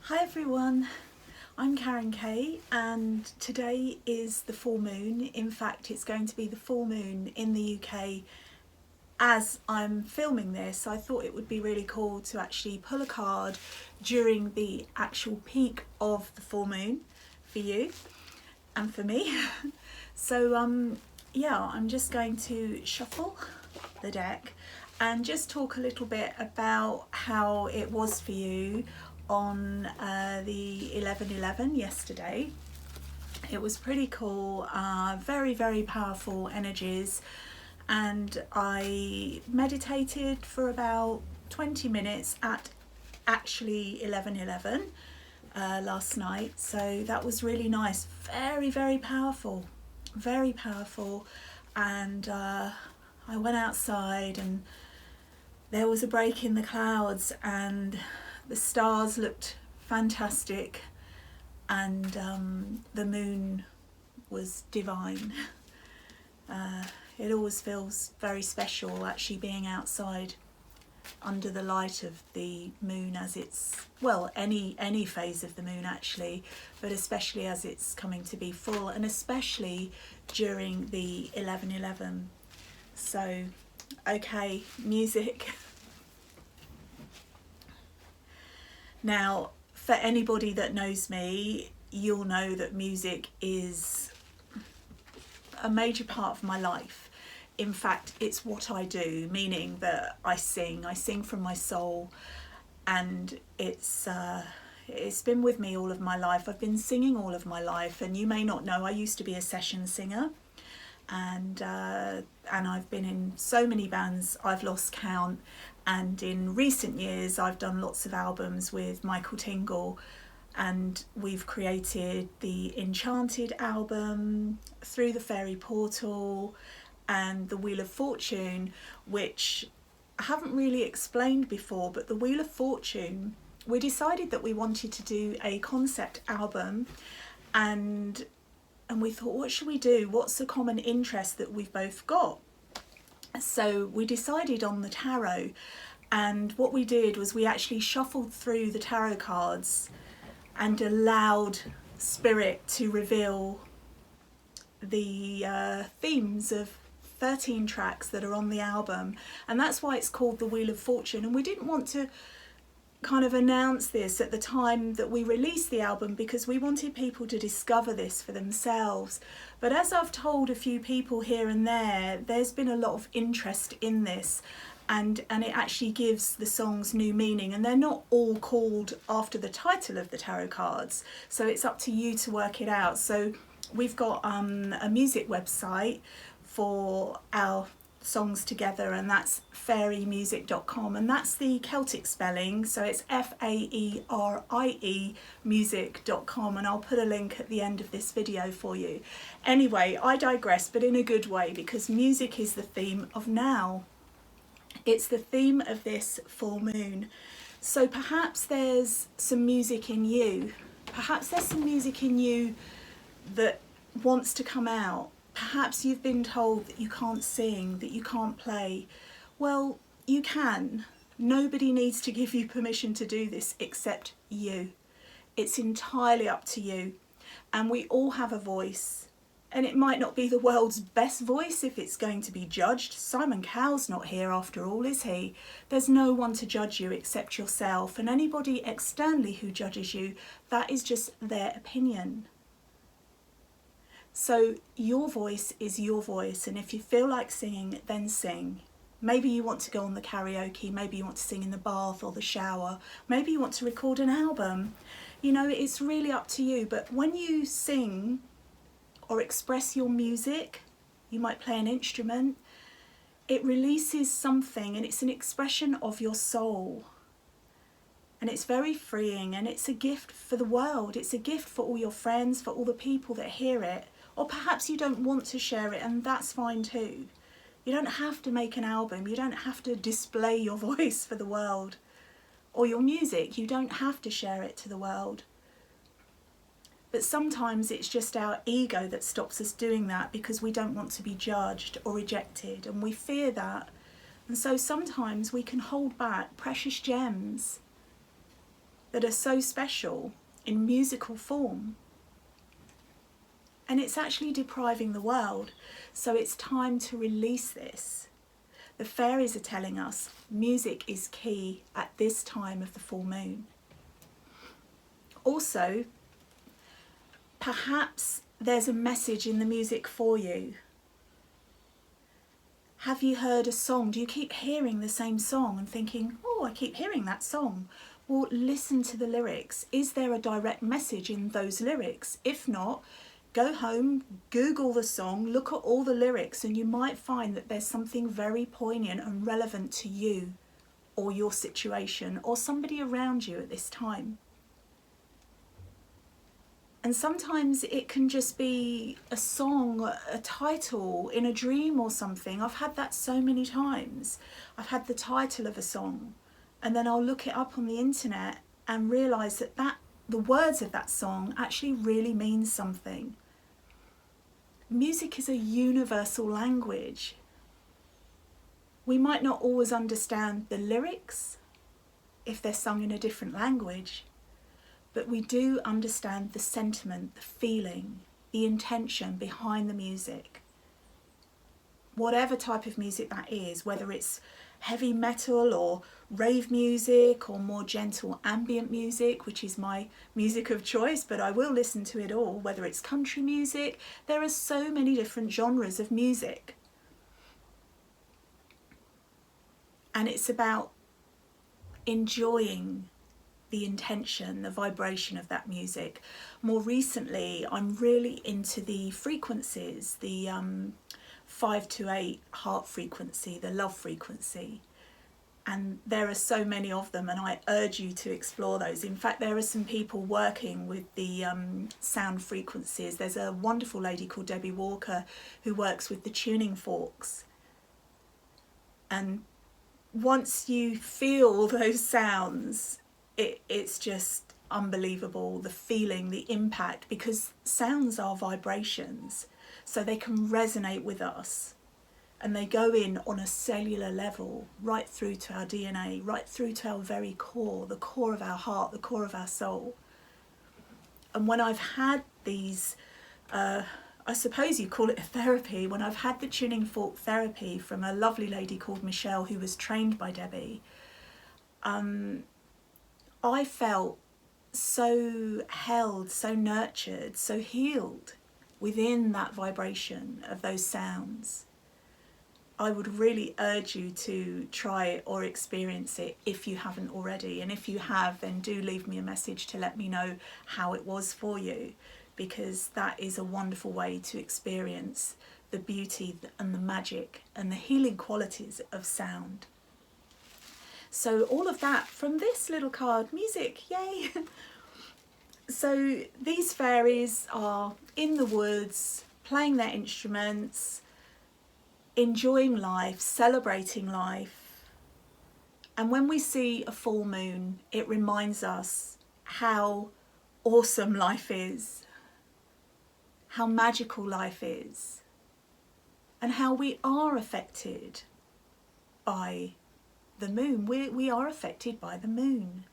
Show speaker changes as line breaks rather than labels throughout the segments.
Hi everyone, I'm Karen Kay and today is the full moon. In fact, it's going to be the full moon in the UK as I'm filming this. I thought it would be really cool to actually pull a card during the actual peak of the full moon for you and for me. So yeah, I'm just going to shuffle the deck and just talk a little bit about how it was for you on the 11/11 yesterday. It was pretty cool, very powerful energies, and I meditated for about 20 minutes at actually 11/11 last night, so that was really nice. Very powerful, very powerful. And I went outside and there was a break in the clouds and the stars looked fantastic, and the moon was divine. It always feels very special actually being outside under the light of the moon, as it's, well, any phase of the moon actually, but especially as it's coming to be full, and especially during the 11/11. So okay, music. Now, for anybody that knows me, you'll know that music is a major part of my life. In fact, it's what I do, meaning that I sing from my soul, and it's been with me all of my life. I've been singing all of my life, and you may not know, I used to be a session singer, and I've been in so many bands I've lost count. And in recent years I've done lots of albums with Michael Tingle, and we've created the Enchanted album, Through the Fairy Portal, and the Wheel of Fortune, which I haven't really explained before. But the Wheel of Fortune, we decided that we wanted to do a concept album, and we thought, what should we do? What's the common interest that we've both got? So we decided on the tarot, and what we did was we actually shuffled through the tarot cards and allowed Spirit to reveal the themes of 13 tracks that are on the album, and that's why it's called the Wheel of Fortune. And we didn't want to kind of announce this at the time that we released the album because we wanted people to discover this for themselves. But as I've told a few people here and there, there's been a lot of interest in this, and it actually gives the songs new meaning, and they're not all called after the title of the tarot cards, so it's up to you to work it out. So we've got a music website for our songs together, and that's fairymusic.com, and that's the Celtic spelling, so it's FAERIE music.com, and I'll put a link at the end of this video for you. Anyway, I digress, but in a good way, because music is the theme of now. It's the theme of this full moon. So perhaps there's some music in you. Perhaps there's some music in you that wants to come out. Perhaps you've been told that you can't sing, that you can't play. Well, you can. Nobody needs to give you permission to do this except you. It's entirely up to you. And we all have a voice. And it might not be the world's best voice if it's going to be judged. Simon Cowell's not here after all, is he? There's no one to judge you except yourself. And anybody externally who judges you, that is just their opinion. So your voice is your voice, and if you feel like singing, then sing. Maybe you want to go on the karaoke, maybe you want to sing in the bath or the shower, maybe you want to record an album. You know, it's really up to you. But when you sing or express your music, you might play an instrument, it releases something, and it's an expression of your soul. And it's very freeing, and it's a gift for the world. It's a gift for all your friends, for all the people that hear it. Or perhaps you don't want to share it, and that's fine too. You don't have to make an album. You don't have to display your voice for the world. Or your music. You don't have to share it to the world. But sometimes it's just our ego that stops us doing that because we don't want to be judged or rejected, and we fear that. And so sometimes we can hold back precious gems that are so special in musical form. And it's actually depriving the world. So it's time to release this. The fairies are telling us music is key at this time of the full moon. Also, perhaps there's a message in the music for you. Have you heard a song? Do you keep hearing the same song and thinking, oh, I keep hearing that song? Well, listen to the lyrics. Is there a direct message in those lyrics? If not, go home, Google the song, look at all the lyrics, and you might find that there's something very poignant and relevant to you or your situation or somebody around you at this time. And sometimes it can just be a song, a title in a dream or something. I've had that so many times. I've had the title of a song and then I'll look it up on the internet and realise that the words of that song actually really mean something. Music is a universal language. We might not always understand the lyrics if they're sung in a different language, but we do understand the sentiment, the feeling, the intention behind the music. Whatever type of music that is, whether it's heavy metal or rave music or more gentle ambient music, which is my music of choice, but I will listen to it all, whether it's country music, there are so many different genres of music. And it's about enjoying the intention, the vibration of that music. More recently, I'm really into the frequencies, the 5 to 8 heart frequency, the love frequency. And there are so many of them, and I urge you to explore those. In fact, there are some people working with the sound frequencies. There's a wonderful lady called Debbie Walker who works with the tuning forks. And once you feel those sounds, it's just unbelievable, the feeling, the impact, because sounds are vibrations, so they can resonate with us and they go in on a cellular level right through to our DNA, right through to our very core, the core of our heart, the core of our soul. And when I've had these, I suppose you call it a therapy, when I've had the tuning fork therapy from a lovely lady called Michelle who was trained by Debbie, I felt so held, so nurtured, so healed within that vibration of those sounds. I would really urge you to try it or experience it if you haven't already. And if you have, then do leave me a message to let me know how it was for you, because that is a wonderful way to experience the beauty and the magic and the healing qualities of sound. So all of that from this little card, music, yay! So these fairies are in the woods, playing their instruments, enjoying life, celebrating life. And when we see a full moon, it reminds us how awesome life is, how magical life is, and how we are affected by the moon. We are affected by the moon.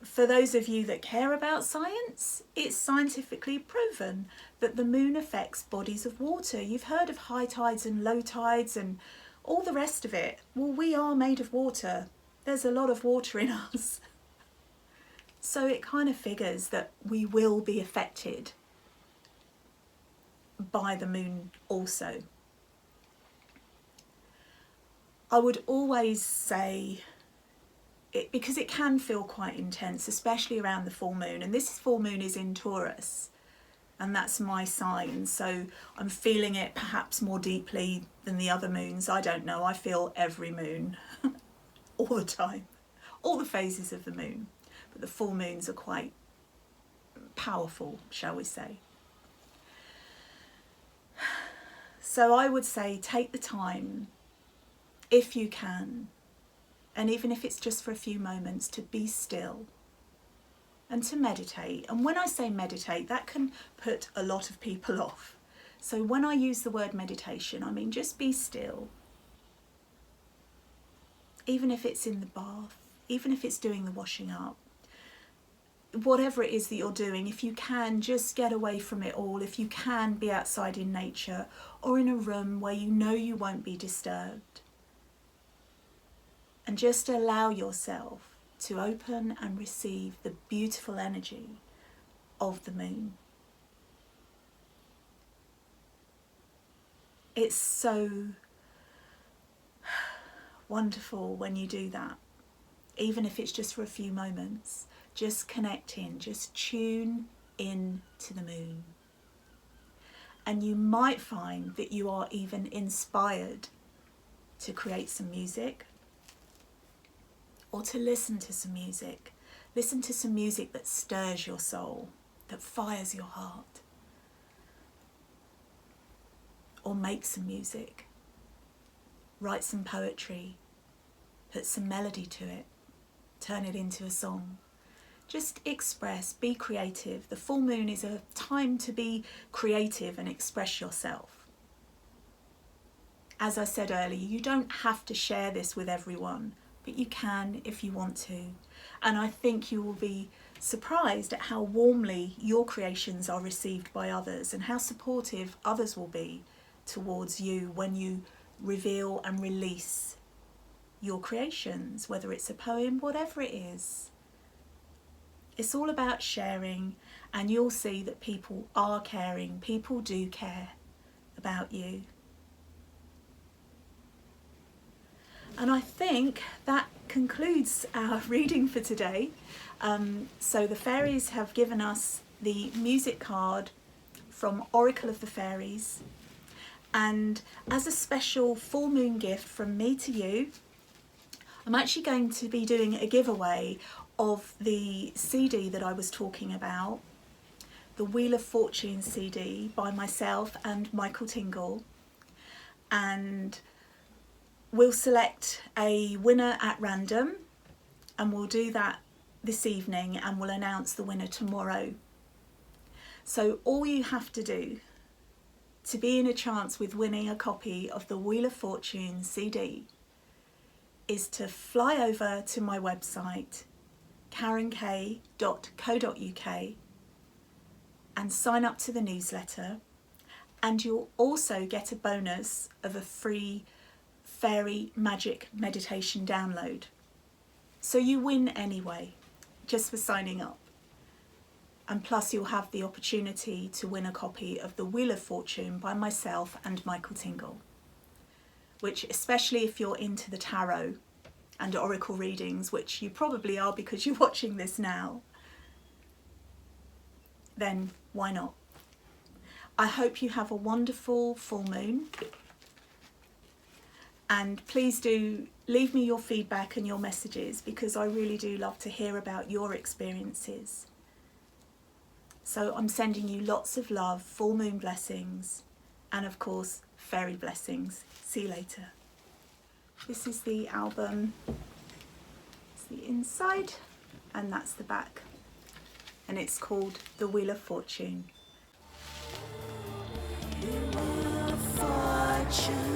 For those of you that care about science, it's scientifically proven that the moon affects bodies of water. You've heard of high tides and low tides and all the rest of it. Well, we are made of water. There's a lot of water in us. So it kind of figures that we will be affected by the moon also. I would always say, because it can feel quite intense, especially around the full moon, and this full moon is in Taurus, and that's my sign, so I'm feeling it perhaps more deeply than the other moons. I don't know, I feel every moon all the time, all the phases of the moon, but the full moons are quite powerful, shall we say. So I would say take the time, if you can, and even if it's just for a few moments, to be still and to meditate. And when I say meditate, that can put a lot of people off. So when I use the word meditation, I mean just be still. Even if it's in the bath, even if it's doing the washing up, whatever it is that you're doing, if you can just get away from it all, if you can be outside in nature or in a room where you know you won't be disturbed, and just allow yourself to open and receive the beautiful energy of the moon. It's so wonderful when you do that, even if it's just for a few moments. Just connect in, just tune in to the moon. And you might find that you are even inspired to create some music or to listen to some music. Listen to some music that stirs your soul, that fires your heart. Or make some music. Write some poetry. Put some melody to it. Turn it into a song. Just express, be creative. The full moon is a time to be creative and express yourself. As I said earlier, you don't have to share this with everyone, but you can if you want to. And I think you will be surprised at how warmly your creations are received by others and how supportive others will be towards you when you reveal and release your creations, whether it's a poem, whatever it is. It's all about sharing, and you'll see that people are caring. People do care about you. And I think that concludes our reading for today. So the fairies have given us the music card from Oracle of the Fairies. And as a special full moon gift from me to you, I'm actually going to be doing a giveaway of the CD that I was talking about, the Wheel of Fortune CD by myself and Michael Tingle. And we'll select a winner at random, and we'll do that this evening, and we'll announce the winner tomorrow. So all you have to do to be in a chance with winning a copy of the Wheel of Fortune CD is to fly over to my website, karenkay.co.uk, and sign up to the newsletter, and you'll also get a bonus of a free fairy magic meditation download. So you win anyway, just for signing up. And plus you'll have the opportunity to win a copy of the Wheel of Fortune by myself and Michael Tingle, which, especially if you're into the tarot and oracle readings, which you probably are because you're watching this now, then why not? I hope you have a wonderful full moon, and please do leave me your feedback and your messages, because I really do love to hear about your experiences. So I'm sending you lots of love, full moon blessings, and of course fairy blessings. See you later. This is the album. It's the inside, and that's the back, and it's called The Wheel of Fortune. The Wheel of Fortune.